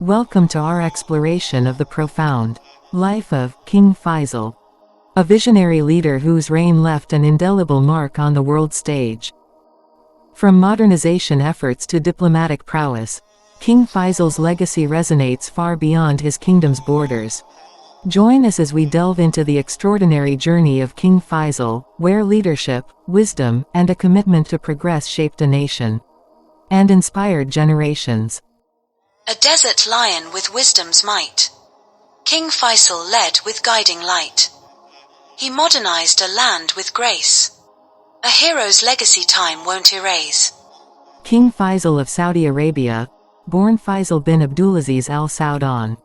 Welcome to our exploration of the profound life of King Faisal, a visionary leader whose reign left an indelible mark on the world stage. From modernization efforts to diplomatic prowess, King Faisal's legacy resonates far beyond his kingdom's borders. Join us as we delve into the extraordinary journey of King Faisal, where leadership, wisdom, and a commitment to progress shaped a nation and inspired generations. A desert lion with wisdom's might. King Faisal led with guiding light. He modernized a land with grace. A hero's legacy time won't erase. King Faisal of Saudi Arabia, born Faisal bin Abdulaziz Al Saud on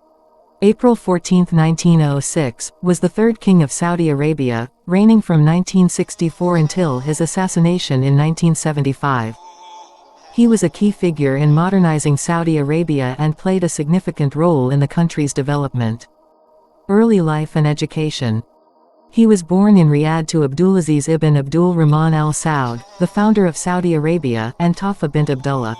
April 14, 1906, was the third king of Saudi Arabia, reigning from 1964 until his assassination in 1975. He was a key figure in modernizing Saudi Arabia and played a significant role in the country's development. Early life and education. He was born in Riyadh to Abdulaziz ibn Abdul Rahman Al Saud, the founder of Saudi Arabia, and Tafa bint Abdullah.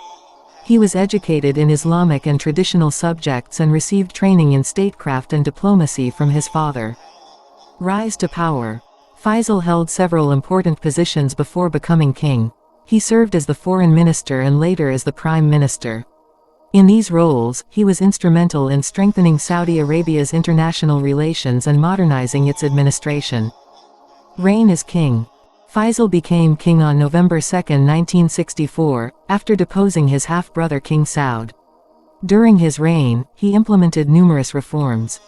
He was educated in Islamic and traditional subjects and received training in statecraft and diplomacy from his father. Rise to power. Faisal held several important positions before becoming king. He served as the foreign minister and later as the prime minister. In these roles, he was instrumental in strengthening Saudi Arabia's international relations and modernizing its administration. Reign as king. Faisal became king on November 2, 1964, after deposing his half-brother King Saud. During his reign, he implemented numerous reforms.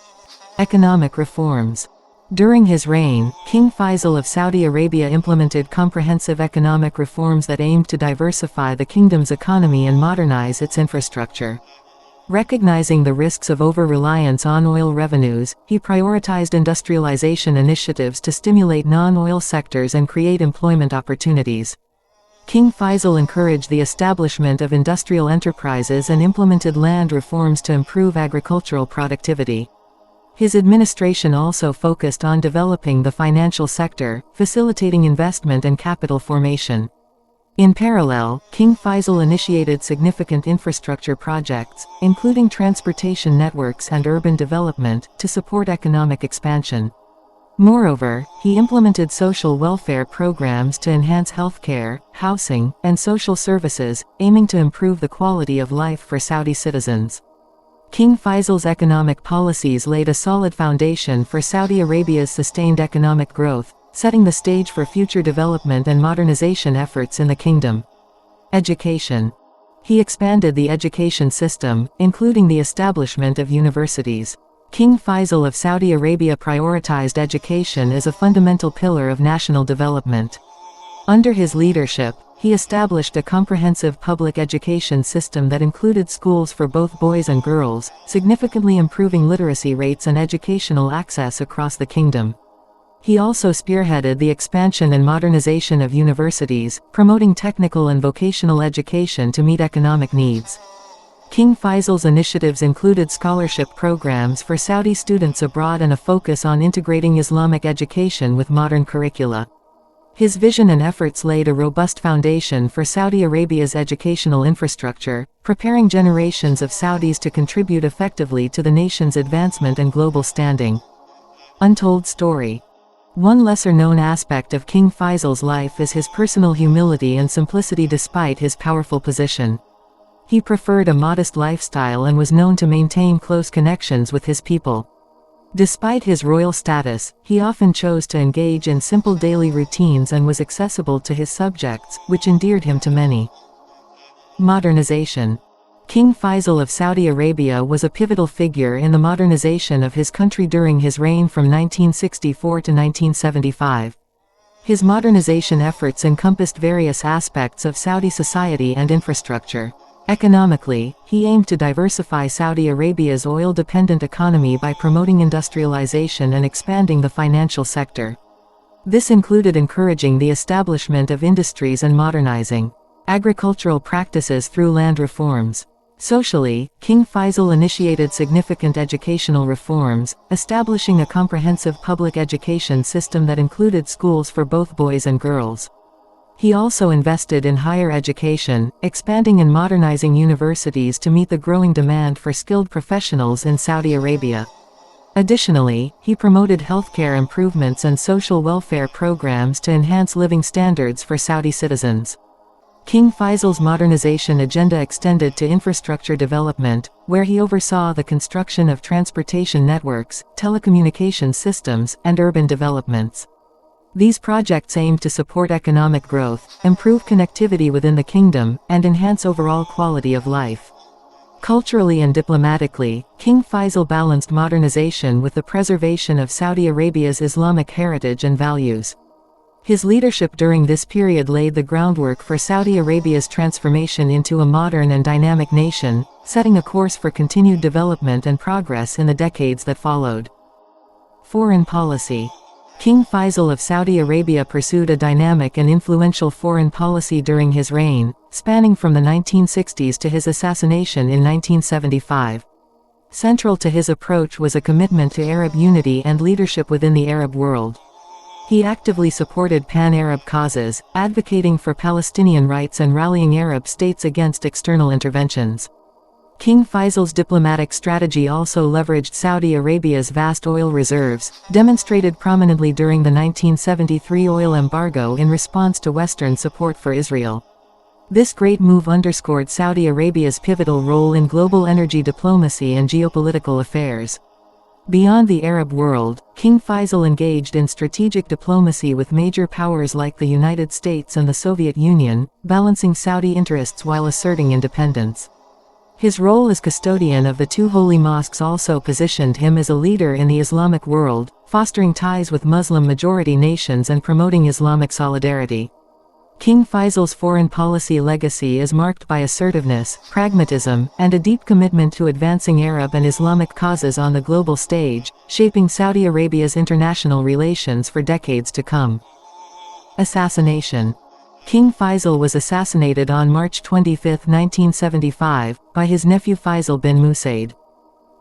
Economic reforms. During his reign, King Faisal of Saudi Arabia implemented comprehensive economic reforms that aimed to diversify the kingdom's economy and modernize its infrastructure. Recognizing the risks of over-reliance on oil revenues, he prioritized industrialization initiatives to stimulate non-oil sectors and create employment opportunities. King Faisal encouraged the establishment of industrial enterprises and implemented land reforms to improve agricultural productivity. His administration also focused on developing the financial sector, facilitating investment and capital formation. In parallel, King Faisal initiated significant infrastructure projects, including transportation networks and urban development, to support economic expansion. Moreover, he implemented social welfare programs to enhance healthcare, housing, and social services, aiming to improve the quality of life for Saudi citizens. King Faisal's economic policies laid a solid foundation for Saudi Arabia's sustained economic growth, setting the stage for future development and modernization efforts in the kingdom. Education. He expanded the education system, including the establishment of universities. King Faisal of Saudi Arabia prioritized education as a fundamental pillar of national development. Under his leadership, he established a comprehensive public education system that included schools for both boys and girls, significantly improving literacy rates and educational access across the kingdom. He also spearheaded the expansion and modernization of universities, promoting technical and vocational education to meet economic needs. King Faisal's initiatives included scholarship programs for Saudi students abroad and a focus on integrating Islamic education with modern curricula. His vision and efforts laid a robust foundation for Saudi Arabia's educational infrastructure, preparing generations of Saudis to contribute effectively to the nation's advancement and global standing. Untold story. One lesser-known aspect of King Faisal's life is his personal humility and simplicity despite his powerful position. He preferred a modest lifestyle and was known to maintain close connections with his people. Despite his royal status, he often chose to engage in simple daily routines and was accessible to his subjects, which endeared him to many. Modernization. King Faisal of Saudi Arabia was a pivotal figure in the modernization of his country during his reign from 1964 to 1975. His modernization efforts encompassed various aspects of Saudi society and infrastructure. Economically, he aimed to diversify Saudi Arabia's oil-dependent economy by promoting industrialization and expanding the financial sector. This included encouraging the establishment of industries and modernizing agricultural practices through land reforms. Socially, King Faisal initiated significant educational reforms, establishing a comprehensive public education system that included schools for both boys and girls. He also invested in higher education, expanding and modernizing universities to meet the growing demand for skilled professionals in Saudi Arabia. Additionally, he promoted healthcare improvements and social welfare programs to enhance living standards for Saudi citizens. King Faisal's modernization agenda extended to infrastructure development, where he oversaw the construction of transportation networks, telecommunication systems, and urban developments. These projects aimed to support economic growth, improve connectivity within the kingdom, and enhance overall quality of life. Culturally and diplomatically, King Faisal balanced modernization with the preservation of Saudi Arabia's Islamic heritage and values. His leadership during this period laid the groundwork for Saudi Arabia's transformation into a modern and dynamic nation, setting a course for continued development and progress in the decades that followed. Foreign policy. King Faisal of Saudi Arabia pursued a dynamic and influential foreign policy during his reign, spanning from the 1960s to his assassination in 1975. Central to his approach was a commitment to Arab unity and leadership within the Arab world. He actively supported pan-Arab causes, advocating for Palestinian rights and rallying Arab states against external interventions. King Faisal's diplomatic strategy also leveraged Saudi Arabia's vast oil reserves, demonstrated prominently during the 1973 oil embargo in response to Western support for Israel. This great move underscored Saudi Arabia's pivotal role in global energy diplomacy and geopolitical affairs. Beyond the Arab world, King Faisal engaged in strategic diplomacy with major powers like the United States and the Soviet Union, balancing Saudi interests while asserting independence. His role as custodian of the two holy mosques also positioned him as a leader in the Islamic world, fostering ties with Muslim-majority nations and promoting Islamic solidarity. King Faisal's foreign policy legacy is marked by assertiveness, pragmatism, and a deep commitment to advancing Arab and Islamic causes on the global stage, shaping Saudi Arabia's international relations for decades to come. Assassination. King Faisal was assassinated on March 25, 1975, by his nephew Faisal bin Musaid.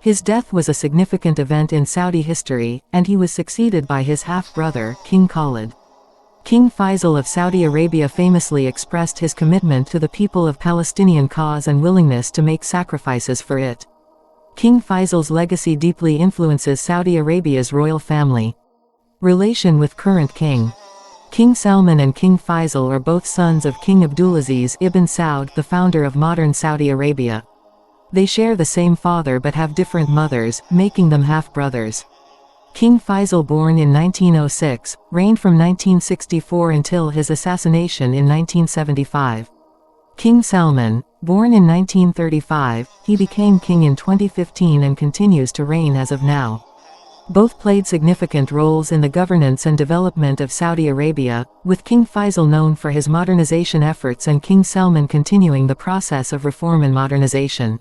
His death was a significant event in Saudi history, and he was succeeded by his half-brother, King Khalid. King Faisal of Saudi Arabia famously expressed his commitment to the people of Palestinian cause and willingness to make sacrifices for it. King Faisal's legacy deeply influences Saudi Arabia's royal family. Relation with current king. King Salman and King Faisal are both sons of King Abdulaziz ibn Saud, the founder of modern Saudi Arabia. They share the same father but have different mothers, making them half-brothers. King Faisal, born in 1906, reigned from 1964 until his assassination in 1975. King Salman, born in 1935, he became king in 2015 and continues to reign as of now. Both played significant roles in the governance and development of Saudi Arabia, with King Faisal known for his modernization efforts and King Salman continuing the process of reform and modernization.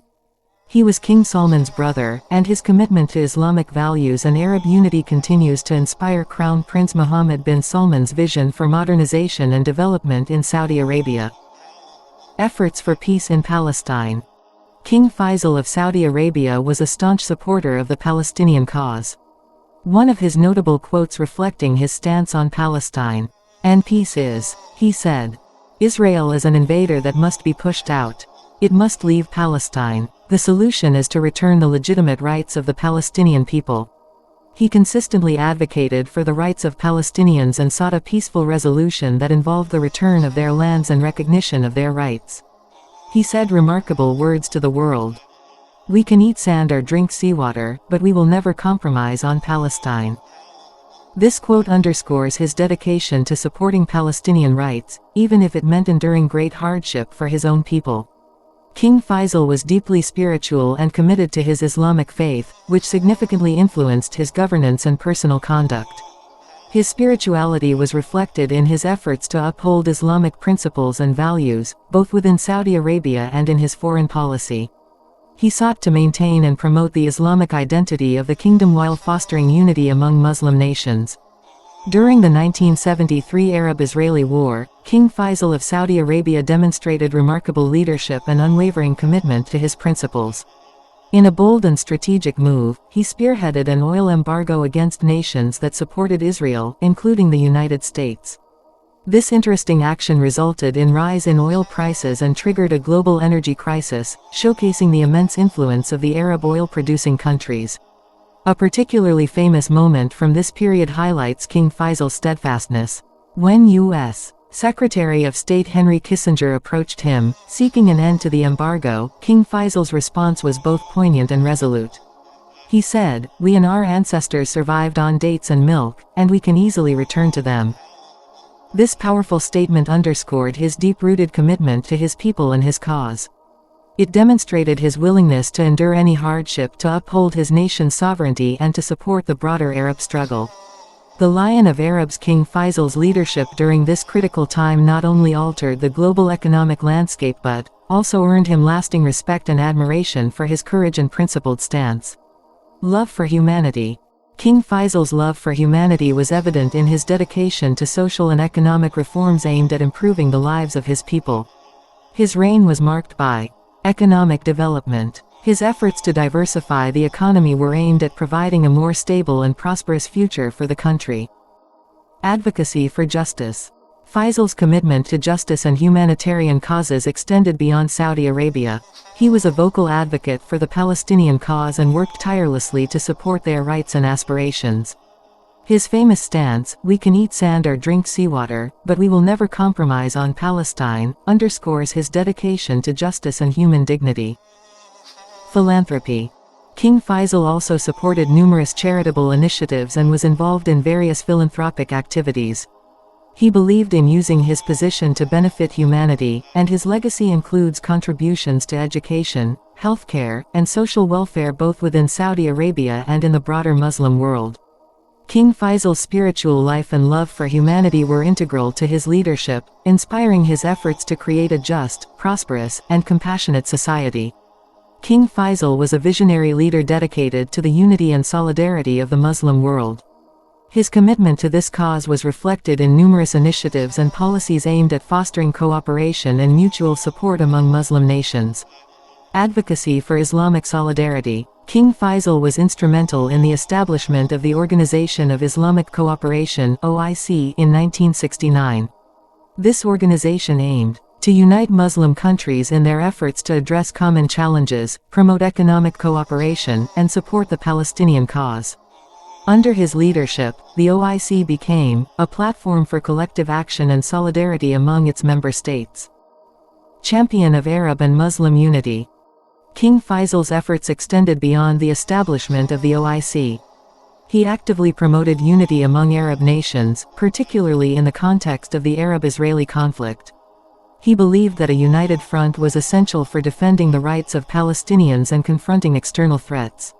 He was King Salman's brother, and his commitment to Islamic values and Arab unity continues to inspire Crown Prince Mohammed bin Salman's vision for modernization and development in Saudi Arabia. Efforts for peace in Palestine. King Faisal of Saudi Arabia was a staunch supporter of the Palestinian cause. One of his notable quotes reflecting his stance on Palestine, "And peace is," he said, "Israel is an invader that must be pushed out. It must leave Palestine. The solution is to return the legitimate rights of the Palestinian people." He consistently advocated for the rights of Palestinians and sought a peaceful resolution that involved the return of their lands and recognition of their rights. He said remarkable words to the world. "We can eat sand or drink seawater, but we will never compromise on Palestine." This quote underscores his dedication to supporting Palestinian rights, even if it meant enduring great hardship for his own people. King Faisal was deeply spiritual and committed to his Islamic faith, which significantly influenced his governance and personal conduct. His spirituality was reflected in his efforts to uphold Islamic principles and values, both within Saudi Arabia and in his foreign policy. He sought to maintain and promote the Islamic identity of the kingdom while fostering unity among Muslim nations. During the 1973 Arab-Israeli War, King Faisal of Saudi Arabia demonstrated remarkable leadership and unwavering commitment to his principles. In a bold and strategic move, he spearheaded an oil embargo against nations that supported Israel, including the United States. This interesting action resulted in rise in oil prices and triggered a global energy crisis, showcasing the immense influence of the Arab oil-producing countries. A particularly famous moment from this period highlights King Faisal's steadfastness. When U.S. Secretary of State Henry Kissinger approached him, seeking an end to the embargo, King Faisal's response was both poignant and resolute. He said, "We and our ancestors survived on dates and milk, and we can easily return to them." This powerful statement underscored his deep-rooted commitment to his people and his cause. It demonstrated his willingness to endure any hardship to uphold his nation's sovereignty and to support the broader Arab struggle. The Lion of Arabs King Faisal's leadership during this critical time not only altered the global economic landscape but also earned him lasting respect and admiration for his courage and principled stance. Love for humanity. King Faisal's love for humanity was evident in his dedication to social and economic reforms aimed at improving the lives of his people. His reign was marked by economic development. His efforts to diversify the economy were aimed at providing a more stable and prosperous future for the country. Advocacy for justice. Faisal's commitment to justice and humanitarian causes extended beyond Saudi Arabia. He was a vocal advocate for the Palestinian cause and worked tirelessly to support their rights and aspirations. His famous stance, "We can eat sand or drink seawater, but we will never compromise on Palestine," underscores his dedication to justice and human dignity. Philanthropy. King Faisal also supported numerous charitable initiatives and was involved in various philanthropic activities. He believed in using his position to benefit humanity, and his legacy includes contributions to education, healthcare, and social welfare both within Saudi Arabia and in the broader Muslim world. King Faisal's spiritual life and love for humanity were integral to his leadership, inspiring his efforts to create a just, prosperous, and compassionate society. King Faisal was a visionary leader dedicated to the unity and solidarity of the Muslim world. His commitment to this cause was reflected in numerous initiatives and policies aimed at fostering cooperation and mutual support among Muslim nations. Advocacy for Islamic solidarity. King Faisal was instrumental in the establishment of the Organization of Islamic Cooperation (OIC) in 1969. This organization aimed to unite Muslim countries in their efforts to address common challenges, promote economic cooperation, and support the Palestinian cause. Under his leadership, the OIC became a platform for collective action and solidarity among its member states. Champion of Arab and Muslim unity. King Faisal's efforts extended beyond the establishment of the OIC. He actively promoted unity among Arab nations, particularly in the context of the Arab-Israeli conflict. He believed that a united front was essential for defending the rights of Palestinians and confronting external threats.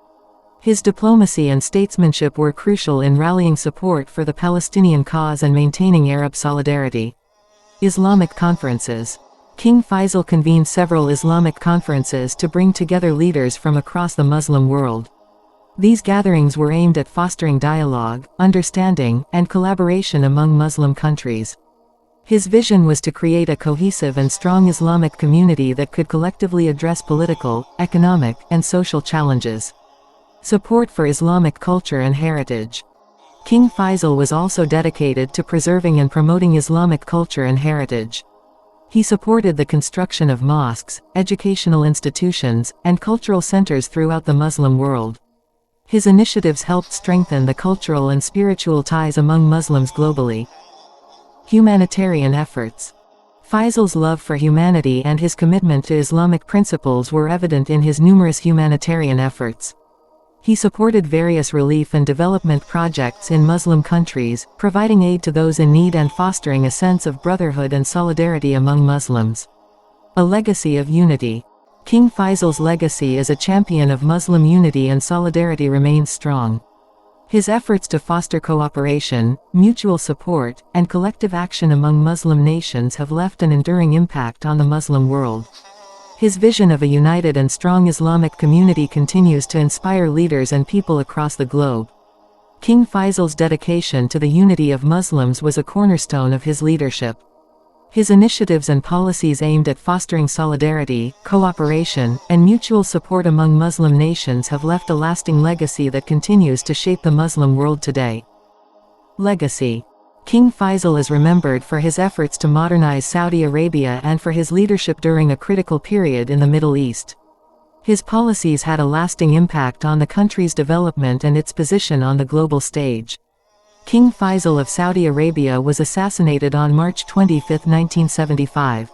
His diplomacy and statesmanship were crucial in rallying support for the Palestinian cause and maintaining Arab solidarity. Islamic conferences. King Faisal convened several Islamic conferences to bring together leaders from across the Muslim world. These gatherings were aimed at fostering dialogue, understanding, and collaboration among Muslim countries. His vision was to create a cohesive and strong Islamic community that could collectively address political, economic, and social challenges. Support for Islamic culture and heritage. King Faisal was also dedicated to preserving and promoting Islamic culture and heritage. He supported the construction of mosques, educational institutions, and cultural centers throughout the Muslim world. His initiatives helped strengthen the cultural and spiritual ties among Muslims globally. Humanitarian efforts. Faisal's love for humanity and his commitment to Islamic principles were evident in his numerous humanitarian efforts. He supported various relief and development projects in Muslim countries, providing aid to those in need and fostering a sense of brotherhood and solidarity among Muslims. A legacy of unity. King Faisal's legacy as a champion of Muslim unity and solidarity remains strong. His efforts to foster cooperation, mutual support, and collective action among Muslim nations have left an enduring impact on the Muslim world. His vision of a united and strong Islamic community continues to inspire leaders and people across the globe. King Faisal's dedication to the unity of Muslims was a cornerstone of his leadership. His initiatives and policies aimed at fostering solidarity, cooperation, and mutual support among Muslim nations have left a lasting legacy that continues to shape the Muslim world today. Legacy. King Faisal is remembered for his efforts to modernize Saudi Arabia and for his leadership during a critical period in the Middle East. His policies had a lasting impact on the country's development and its position on the global stage. King Faisal of Saudi Arabia was assassinated on March 25, 1975.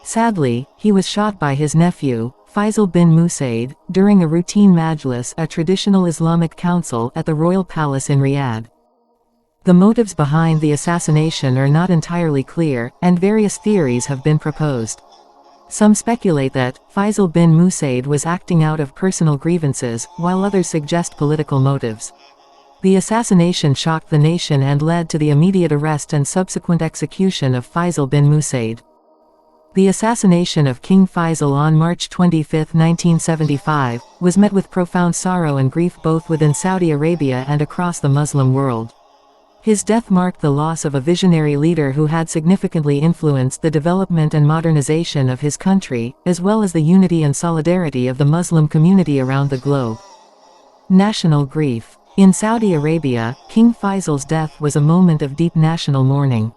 Sadly, he was shot by his nephew, Faisal bin Musaid, during a routine majlis, a traditional Islamic council at the royal palace in Riyadh. The motives behind the assassination are not entirely clear, and various theories have been proposed. Some speculate that Faisal bin Musaid was acting out of personal grievances, while others suggest political motives. The assassination shocked the nation and led to the immediate arrest and subsequent execution of Faisal bin Musaid. The assassination of King Faisal on March 25, 1975, was met with profound sorrow and grief both within Saudi Arabia and across the Muslim world. His death marked the loss of a visionary leader who had significantly influenced the development and modernization of his country, as well as the unity and solidarity of the Muslim community around the globe. National grief. In Saudi Arabia, King Faisal's death was a moment of deep national mourning.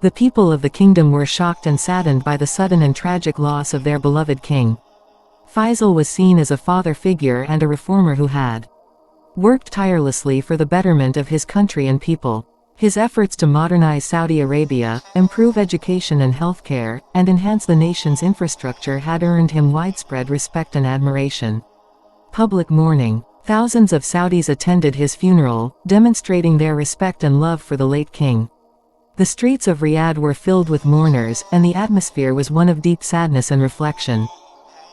The people of the kingdom were shocked and saddened by the sudden and tragic loss of their beloved king. Faisal was seen as a father figure and a reformer who had worked tirelessly for the betterment of his country and people. His efforts to modernize Saudi Arabia, improve education and healthcare, and enhance the nation's infrastructure had earned him widespread respect and admiration. Public mourning. Thousands of Saudis attended his funeral, demonstrating their respect and love for the late king. The streets of Riyadh were filled with mourners, and the atmosphere was one of deep sadness and reflection.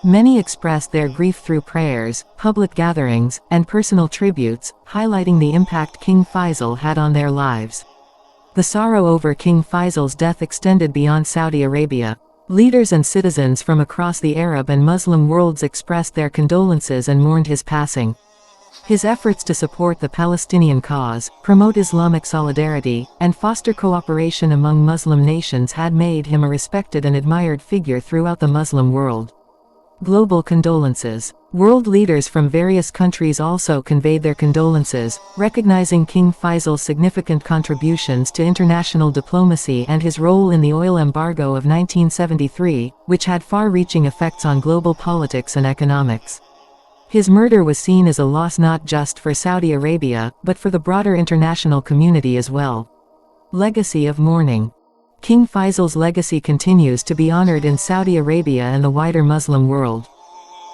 Many expressed their grief through prayers, public gatherings, and personal tributes, highlighting the impact King Faisal had on their lives. The sorrow over King Faisal's death extended beyond Saudi Arabia. Leaders and citizens from across the Arab and Muslim worlds expressed their condolences and mourned his passing. His efforts to support the Palestinian cause, promote Islamic solidarity, and foster cooperation among Muslim nations had made him a respected and admired figure throughout the Muslim world. Global condolences. World leaders from various countries also conveyed their condolences, recognizing King Faisal's significant contributions to international diplomacy and his role in the oil embargo of 1973, which had far-reaching effects on global politics and economics. His murder was seen as a loss not just for Saudi Arabia, but for the broader international community as well. Legacy of mourning. King Faisal's legacy continues to be honored in Saudi Arabia and the wider Muslim world.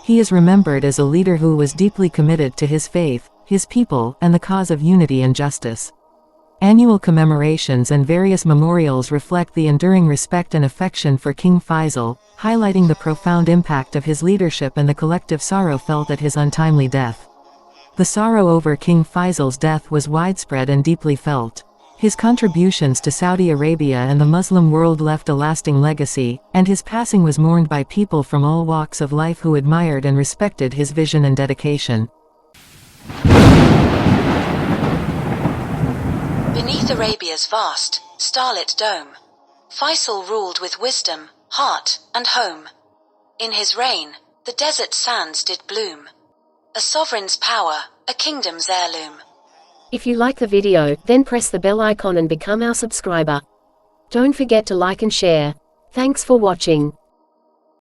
He is remembered as a leader who was deeply committed to his faith, his people, and the cause of unity and justice. Annual commemorations and various memorials reflect the enduring respect and affection for King Faisal, highlighting the profound impact of his leadership and the collective sorrow felt at his untimely death. The sorrow over King Faisal's death was widespread and deeply felt. His contributions to Saudi Arabia and the Muslim world left a lasting legacy, and his passing was mourned by people from all walks of life who admired and respected his vision and dedication. Beneath Arabia's vast, starlit dome, Faisal ruled with wisdom, heart, and home. In his reign, the desert sands did bloom. A sovereign's power, a kingdom's heirloom. If you like the video, then press the bell icon and become our subscriber. Don't forget to like and share. Thanks for watching.